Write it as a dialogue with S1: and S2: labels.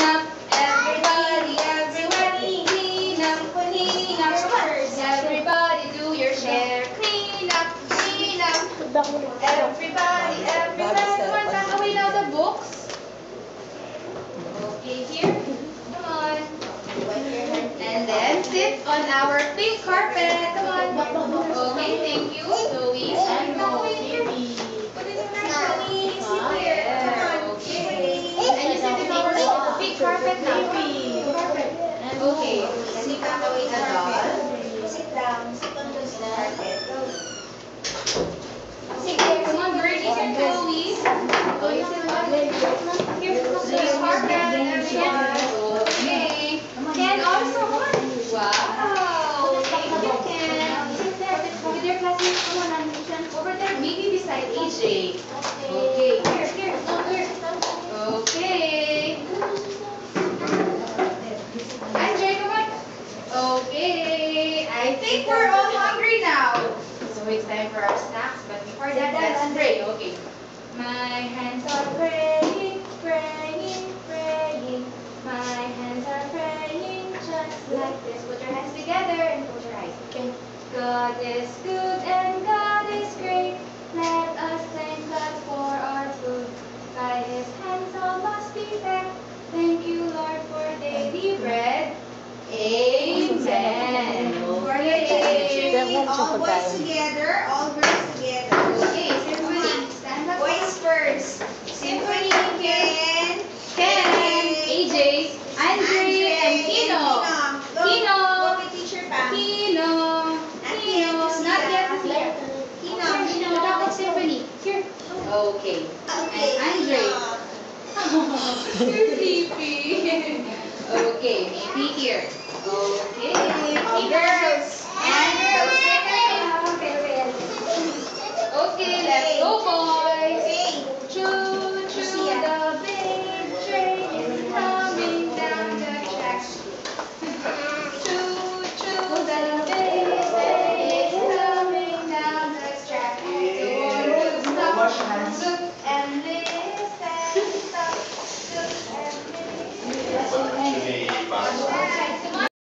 S1: up. Everybody, everybody, clean up, clean up. Everybody do your share. Clean up, clean up. Everybody, everybody. Come on, pack away now the books. Okay, here. Come on. And then sit on our pink carpet. Come on. Okay, thank you. Zoe. And Zoe. Put it in nicely. Sit here. Come on. Okay. And you sit in our pink carpet now. Carpet. Okay. Let me pack away the doll.
S2: Sit down. Sit on the carpet.
S1: Come on, Birdie. Sit, Zoe. Oh, you sit on here. Zoe's carpet. Okay. Ken also on. Wow. Thank you, Ken. Sit there. With your classmates. Come on, over there. Maybe beside AJ. Okay. Here. Okay. Andre, come on. Okay. I think we're all hungry now. So it's time for our snacks. But before that, let's pray. Okay. My hands are praying, praying, praying. My hands are praying just like this. Put your hands together and close your eyes. Okay. God is good and God is great. Let us thank God for our food. By His hands all must be fed. Thank you, Lord, for daily bread. Amen. Okay.
S2: All boys together, all girls together.
S1: Okay, Symphony, stand up.
S2: Boys first. Symphony, Ken,
S1: AJ, Andre, and Kino. Kino.
S2: Go with teacher Pam.
S1: Kino. Not yet here.
S2: Kino.
S1: Dapat Symphony. Here. Okay.
S2: Okay.
S1: And Andre. You're sleepy. Okay, maybe here. Okay.
S2: All girls.
S1: And okay, let's go, boys. Choo choo, the big train is coming down the track. Choo choo, the big train is coming down the track. Don't you stop.